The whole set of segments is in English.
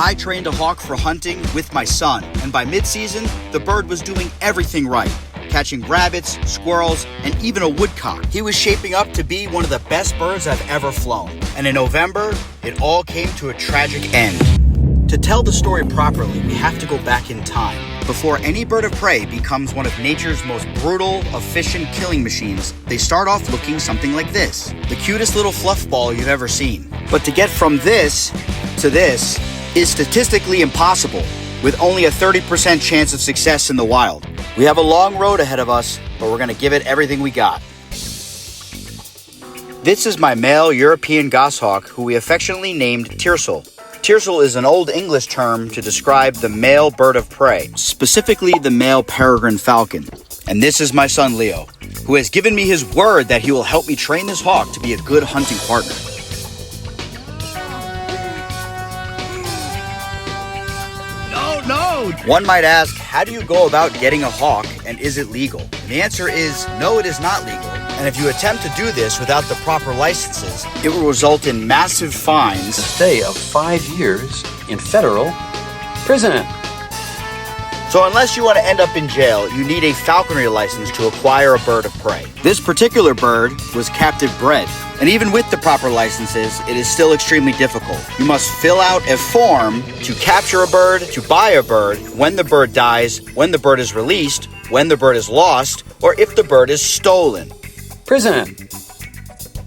I trained a hawk for hunting with my son, and by mid-season, the bird was doing everything right, catching rabbits, squirrels, and even a woodcock. He was shaping up to be one of the best birds I've ever flown. And in November, it all came to a tragic end. To tell the story properly, we have to go back in time, before any bird of prey becomes one of nature's most brutal, efficient killing machines. They start off looking something like this, the cutest little fluff ball you've ever seen. But to get from this to this is statistically impossible, with only a 30% chance of success in the wild. We have a long road ahead of us, but we're gonna give it everything we got. This is my male European goshawk, who we affectionately named Tiercel. Tiercel is an Old English term to describe the male bird of prey, specifically the male peregrine falcon. And this is my son Leo, who has given me his word that he will help me train this hawk to be a good hunting partner. No! One might ask, how do you go about getting a hawk, and is it legal? And the answer is, no, it is not legal. And if you attempt to do this without the proper licenses, it will result in massive fines. A stay of 5 years in federal prison. So unless you want to end up in jail, you need a falconry license to acquire a bird of prey. This particular bird was captive bred, and even with the proper licenses, it is still extremely difficult. You must fill out a form to capture a bird, to buy a bird, when the bird dies, when the bird is released, when the bird is lost, or if the bird is stolen. Prison.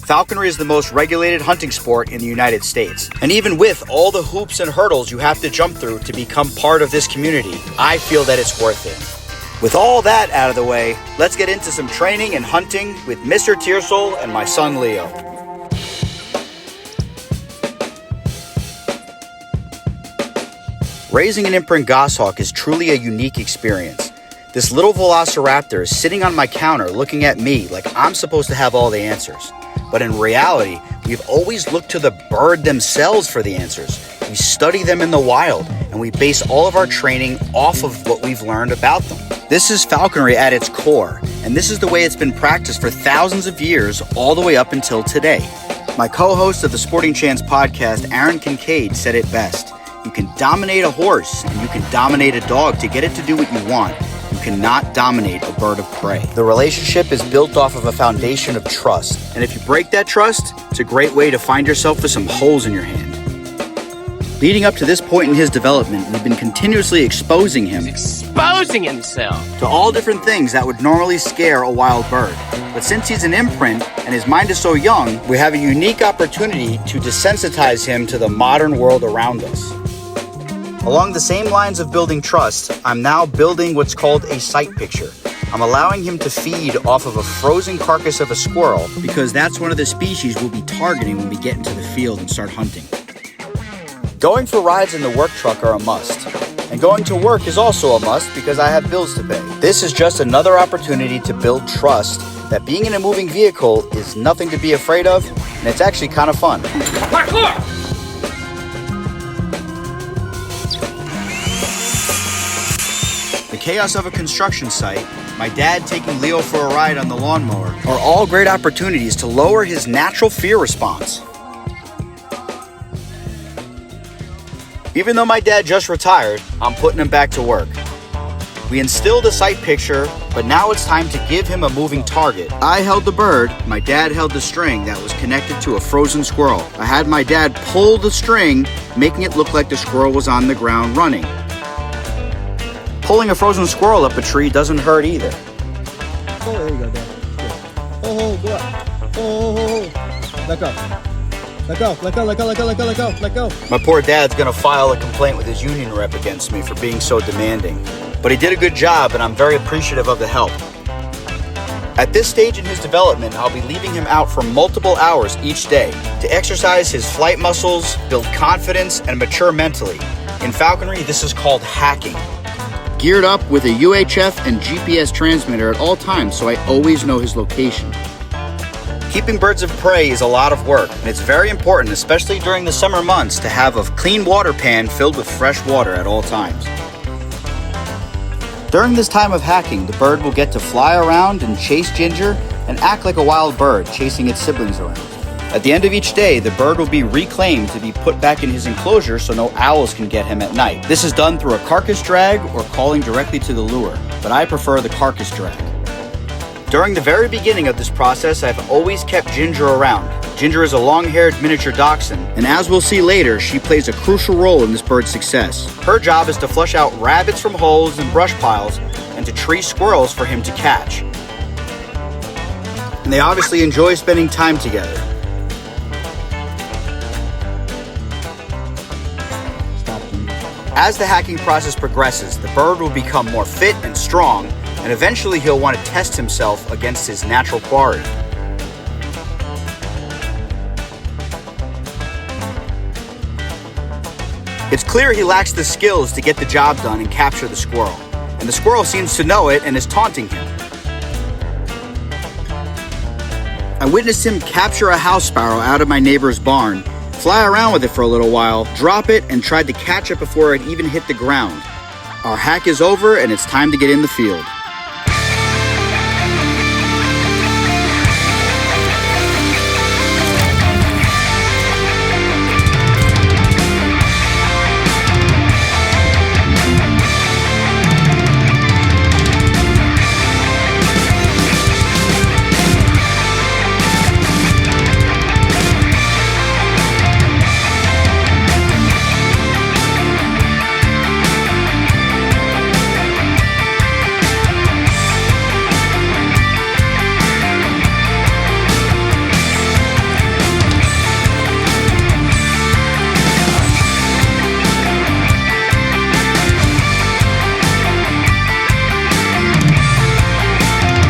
Falconry is the most regulated hunting sport in the United States. And even with all the hoops and hurdles you have to jump through to become part of this community, I feel that it's worth it. With all that out of the way, let's get into some training and hunting with Mr. Tiercel and my son Leo. Raising an imprint goshawk is truly a unique experience. This little velociraptor is sitting on my counter looking at me like I'm supposed to have all the answers. But in reality, we've always looked to the bird themselves for the answers. We study them in the wild, and we base all of our training off of what we've learned about them. This is falconry at its core, and this is the way it's been practiced for thousands of years, all the way up until today. My co-host of the Sporting Chance podcast, Aaron Kincaid, said it best. You can dominate a horse, and you can dominate a dog to get it to do what you want. You cannot dominate a bird of prey. The relationship is built off of a foundation of trust. And if you break that trust, it's a great way to find yourself with some holes in your hand. Leading up to this point in his development, we've been continuously exposing him. He's exposing himself to all different things that would normally scare a wild bird. But since he's an imprint and his mind is so young, we have a unique opportunity to desensitize him to the modern world around us. Along the same lines of building trust, I'm now building what's called a sight picture. I'm allowing him to feed off of a frozen carcass of a squirrel because that's one of the species we'll be targeting when we get into the field and start hunting. Going for rides in the work truck are a must. And going to work is also a must because I have bills to pay. This is just another opportunity to build trust that being in a moving vehicle is nothing to be afraid of, and it's actually kind of fun. Parkour! The chaos of a construction site, my dad taking Leo for a ride on the lawnmower, are all great opportunities to lower his natural fear response. Even though my dad just retired, I'm putting him back to work. We instilled a sight picture, but now it's time to give him a moving target. I held the bird, my dad held the string that was connected to a frozen squirrel. I had my dad pull the string, making it look like the squirrel was on the ground running. Pulling a frozen squirrel up a tree doesn't hurt either. Oh, there you go, Dad. Oh, go up. Oh, let go. Let go, let go, let go, let go, let go, let go, let go. My poor dad's gonna file a complaint with his union rep against me for being so demanding. But he did a good job, and I'm very appreciative of the help. At this stage in his development, I'll be leaving him out for multiple hours each day to exercise his flight muscles, build confidence, and mature mentally. In falconry, this is called hacking. Geared up with a UHF and GPS transmitter at all times, so I always know his location. Keeping birds of prey is a lot of work, and it's very important, especially during the summer months, to have a clean water pan filled with fresh water at all times. During this time of hacking, the bird will get to fly around and chase Ginger and act like a wild bird, chasing its siblings around. At the end of each day, the bird will be reclaimed to be put back in his enclosure so no owls can get him at night. This is done through a carcass drag or calling directly to the lure, but I prefer the carcass drag. During the very beginning of this process, I've always kept Ginger around. Ginger is a long-haired miniature dachshund, and as we'll see later, she plays a crucial role in this bird's success. Her job is to flush out rabbits from holes and brush piles and to tree squirrels for him to catch. And they obviously enjoy spending time together. As the hacking process progresses, the bird will become more fit and strong, and eventually he'll want to test himself against his natural quarry. It's clear he lacks the skills to get the job done and capture the squirrel, and the squirrel seems to know it and is taunting him. I witnessed him capture a house sparrow out of my neighbor's barn, fly around with it for a little while, drop it, and tried to catch it before it even hit the ground. Our hack is over and it's time to get in the field.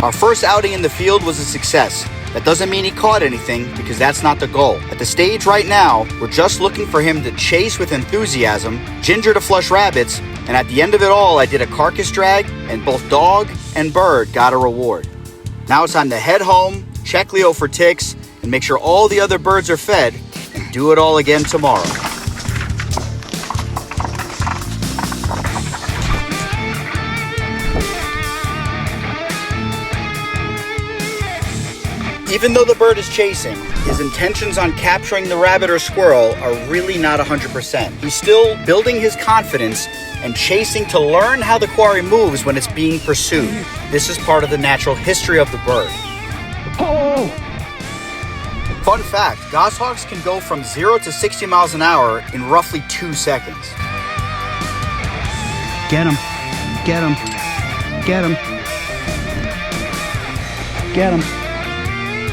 Our first outing in the field was a success. That doesn't mean he caught anything, because that's not the goal. At the stage right now, we're just looking for him to chase with enthusiasm, Ginger to flush rabbits, and at the end of it all, I did a carcass drag, and both dog and bird got a reward. Now it's time to head home, check Leo for ticks, and make sure all the other birds are fed, and do it all again tomorrow. Even though the bird is chasing, his intentions on capturing the rabbit or squirrel are really not 100%. He's still building his confidence and chasing to learn how the quarry moves when it's being pursued. This is part of the natural history of the bird. Oh! Fun fact, goshawks can go from 0 to 60 miles an hour in roughly 2 seconds. Get him. Get him. Get him. Get him.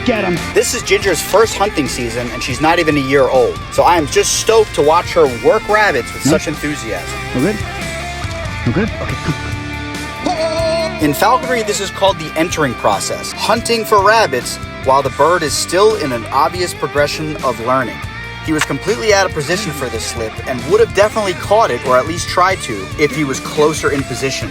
Get him. This is Ginger's first hunting season, and she's not even a year old. So I am just stoked to watch her work rabbits with such enthusiasm. We're good? We're good? Okay, come. In falconry, this is called the entering process, hunting for rabbits while the bird is still in an obvious progression of learning. He was completely out of position for this slip and would have definitely caught it, or at least tried to, if he was closer in position.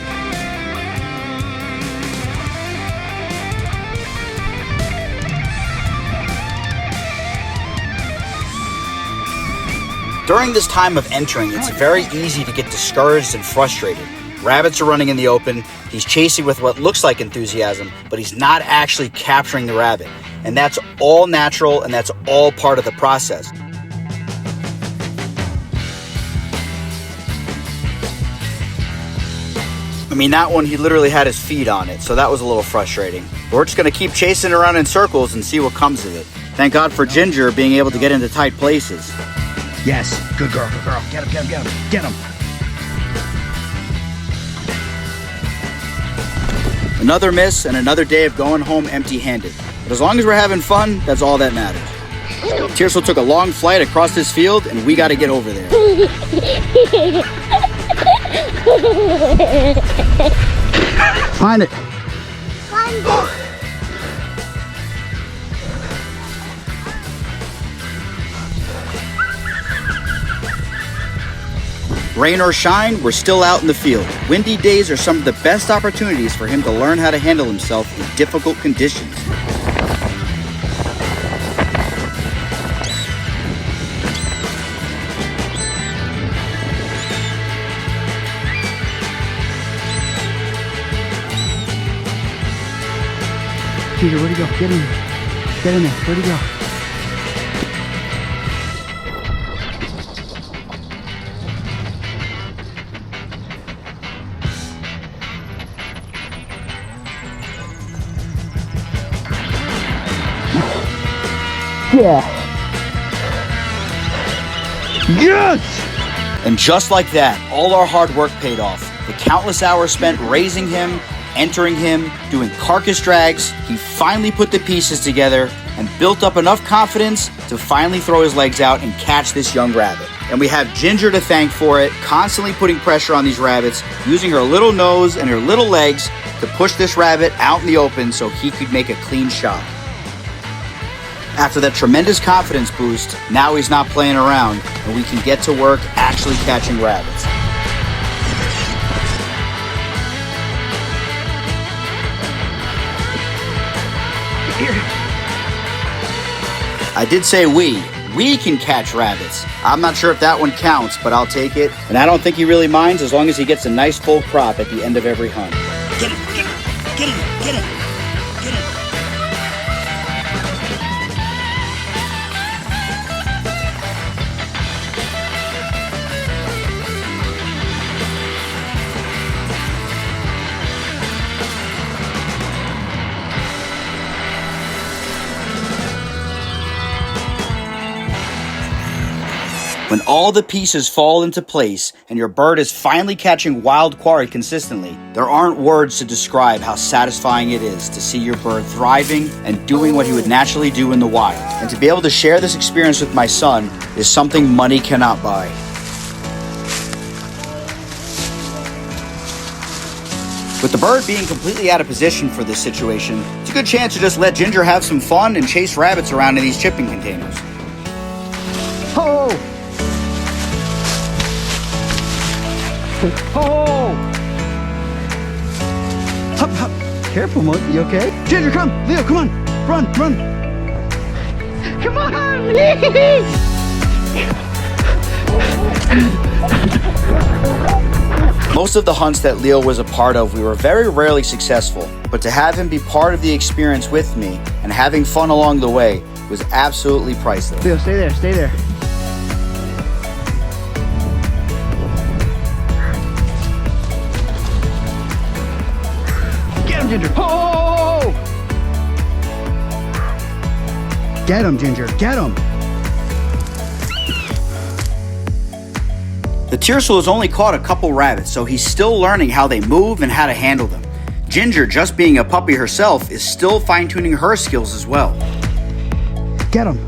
During this time of entering, it's very easy to get discouraged and frustrated. Rabbits are running in the open, he's chasing with what looks like enthusiasm, but he's not actually capturing the rabbit. And that's all natural, and that's all part of the process. I mean, that one, he literally had his feet on it, so that was a little frustrating. But we're just gonna keep chasing around in circles and see what comes of it. Thank God for Ginger being able to get into tight places. Yes. Good girl, good girl. Get him, get him, get him. Get him. Another miss and another day of going home empty-handed. But as long as we're having fun, that's all that matters. Tiercel took a long flight across this field, and we got to get over there. Find it. Find it. Rain or shine, we're still out in the field. Windy days are some of the best opportunities for him to learn how to handle himself in difficult conditions. Peter, where'd he go? Get in there. Get in there. Where'd he go? Yeah. Yes! And just like that, all our hard work paid off. The countless hours spent raising him, entering him, doing carcass drags, he finally put the pieces together and built up enough confidence to finally throw his legs out and catch this young rabbit. And we have Ginger to thank for it, constantly putting pressure on these rabbits, using her little nose and her little legs to push this rabbit out in the open so he could make a clean shot. After that tremendous confidence boost, now he's not playing around and we can get to work actually catching rabbits. I did say we can catch rabbits. I'm not sure if that one counts, but I'll take it. And I don't think he really minds as long as he gets a nice full crop at the end of every hunt. Get him, get him, get him, get him, get him. When all the pieces fall into place and your bird is finally catching wild quarry consistently, there aren't words to describe how satisfying it is to see your bird thriving and doing what he would naturally do in the wild. And to be able to share this experience with my son is something money cannot buy. With the bird being completely out of position for this situation, it's a good chance to just let Ginger have some fun and chase rabbits around in these chipping containers. Oh! Oh! Hup, hup. Careful, Mook. You okay? Ginger, come! Leo, come on! Run, run! Come on! Most of the hunts that Leo was a part of, we were very rarely successful, but to have him be part of the experience with me and having fun along the way was absolutely priceless. Leo, stay there, stay there. Get him, Ginger! Oh! Get him, Ginger, get him! The Tiercel has only caught a couple rabbits, so he's still learning how they move and how to handle them. Ginger, just being a puppy herself, is still fine-tuning her skills as well. Get him!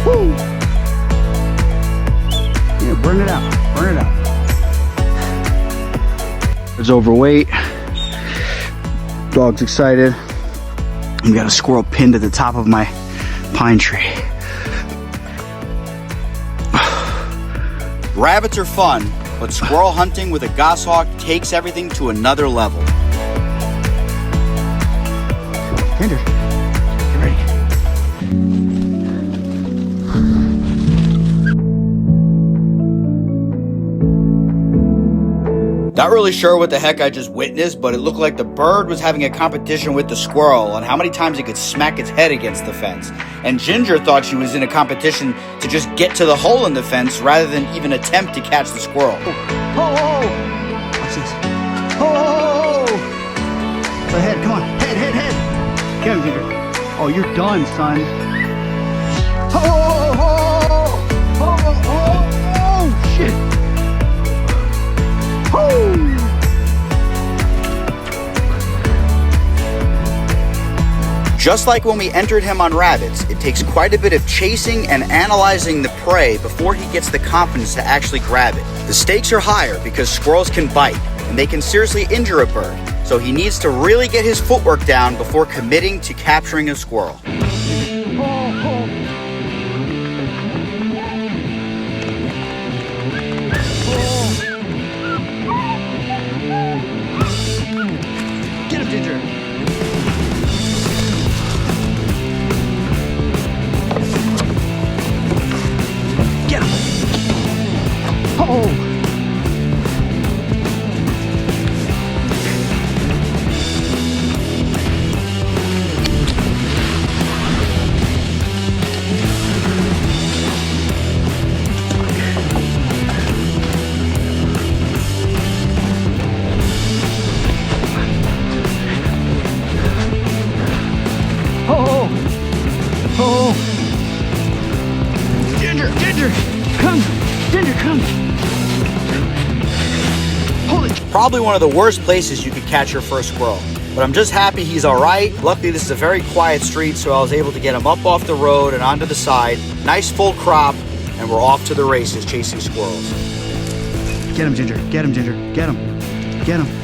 Woo! Yeah, burn it out. Burn it out. It's overweight. Dog's excited. We got a squirrel pinned at the top of my pine tree. Rabbits are fun, but squirrel hunting with a goshawk takes everything to another level. Ginger, get ready. Not really sure what the heck I just witnessed, but it looked like the bird was having a competition with the squirrel on how many times it could smack its head against the fence. And Ginger thought she was in a competition to just get to the hole in the fence rather than even attempt to catch the squirrel. Oh! Watch this. Oh! The head, come on. Head. Get him, Ginger. Oh, you're done, son. Oh, shit. Just like when we entered him on rabbits, it takes quite a bit of chasing and analyzing the prey before he gets the confidence to actually grab it. The stakes are higher because squirrels can bite, and they can seriously injure a bird, so he needs to really get his footwork down before committing to capturing a squirrel. Get him, Ginger. Get him. Oh. Ginger, Ginger, come. Ginger, come. Hold it. Probably one of the worst places you could catch your first squirrel. But I'm just happy he's all right. Luckily, this is a very quiet street, so I was able to get him up off the road and onto the side. Nice full crop, and we're off to the races chasing squirrels. Get him, Ginger. Get him, Ginger. Get him. Get him.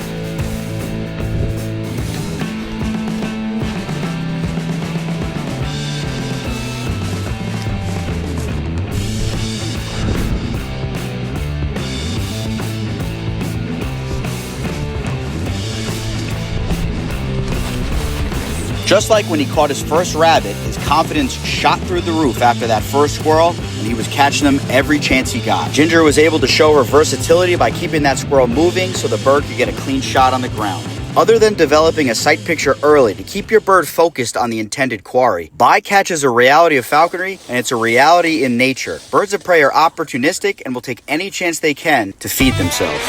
Just like when he caught his first rabbit, his confidence shot through the roof after that first squirrel, and he was catching them every chance he got. Ginger was able to show her versatility by keeping that squirrel moving so the bird could get a clean shot on the ground. Other than developing a sight picture early to keep your bird focused on the intended quarry, bycatch is a reality of falconry, and it's a reality in nature. Birds of prey are opportunistic and will take any chance they can to feed themselves.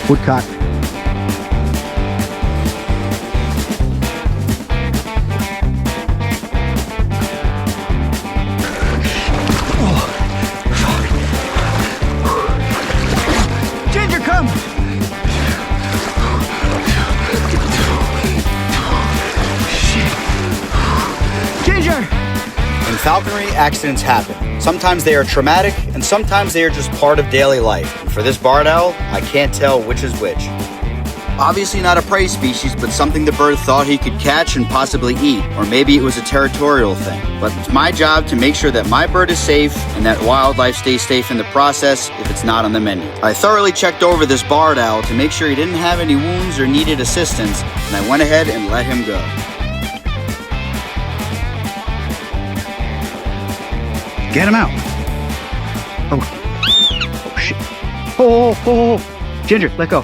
Woodcock. Ginger, come! Ginger! In falconry, accidents happen. Sometimes they are traumatic, and sometimes they are just part of daily life. And for this barred owl, I can't tell which is which. Obviously not a prey species, but something the bird thought he could catch and possibly eat. Or maybe it was a territorial thing. But it's my job to make sure that my bird is safe and that wildlife stays safe in the process if it's not on the menu. I thoroughly checked over this barred owl to make sure he didn't have any wounds or needed assistance, and I went ahead and let him go. Get him out. Oh shit. Oh. Ginger, let go.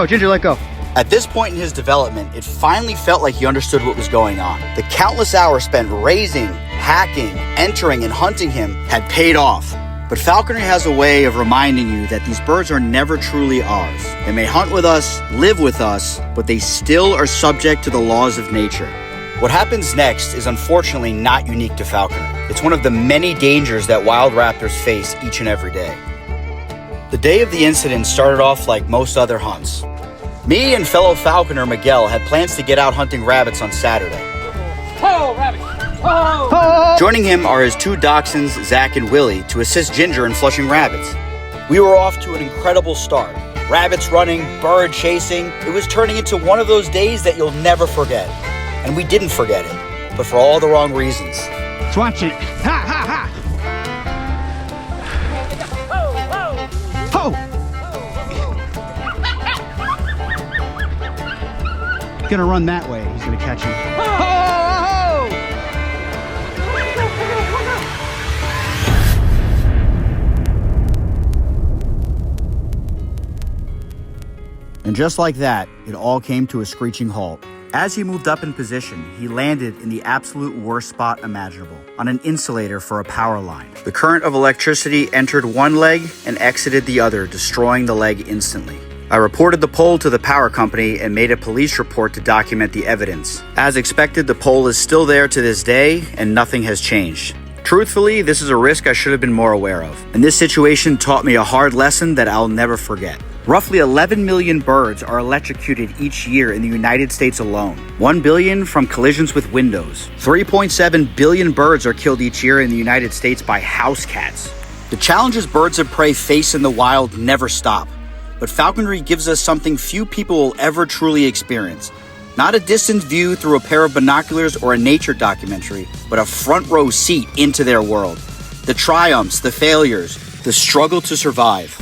Ginger, let go. At this point in his development, it finally felt like he understood what was going on. The countless hours spent raising, hacking, entering, and hunting him had paid off. But falconry has a way of reminding you that these birds are never truly ours. They may hunt with us, live with us, but they still are subject to the laws of nature. What happens next is unfortunately not unique to falconry. It's one of the many dangers that wild raptors face each and every day. The day of the incident started off like most other hunts. Me and fellow falconer Miguel had plans to get out hunting rabbits on Saturday. Oh, rabbit! Oh! Joining him are his two dachshunds, Zach and Willie, to assist Ginger in flushing rabbits. We were off to an incredible start. Rabbits running, bird chasing. It was turning into one of those days that you'll never forget. And we didn't forget it, but for all the wrong reasons. Let's watch it. Ha, ha, ha. Ho! Gonna run that way. He's gonna catch him. Ho! And just like that, it all came to a screeching halt. As he moved up in position, he landed in the absolute worst spot imaginable, on an insulator for a power line. The current of electricity entered one leg and exited the other, destroying the leg instantly. I reported the pole to the power company and made a police report to document the evidence. As expected, the pole is still there to this day, and nothing has changed. Truthfully, this is a risk I should have been more aware of. And this situation taught me a hard lesson that I'll never forget. Roughly 11 million birds are electrocuted each year in the United States alone. 1 billion from collisions with windows. 3.7 billion birds are killed each year in the United States by house cats. The challenges birds of prey face in the wild never stop. But falconry gives us something few people will ever truly experience. Not a distant view through a pair of binoculars or a nature documentary, but a front row seat into their world. The triumphs, the failures, the struggle to survive.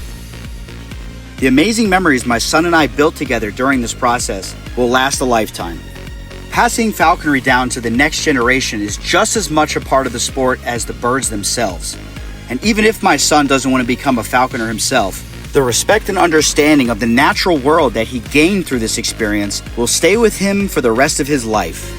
The amazing memories my son and I built together during this process will last a lifetime. Passing falconry down to the next generation is just as much a part of the sport as the birds themselves. And even if my son doesn't want to become a falconer himself, the respect and understanding of the natural world that he gained through this experience will stay with him for the rest of his life.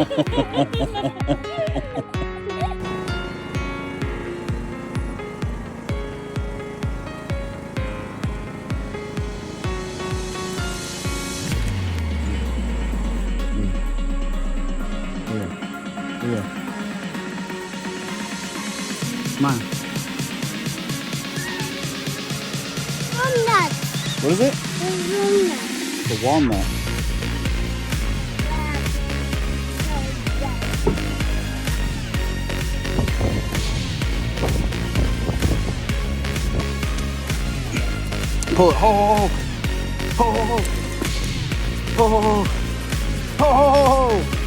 Yeah. Come on. Walnut. What is it? Walnut. The walnut. Pull it. Ho, ho, ho. Ho, ho, ho. Ho, ho, ho. Ho, ho, ho, ho.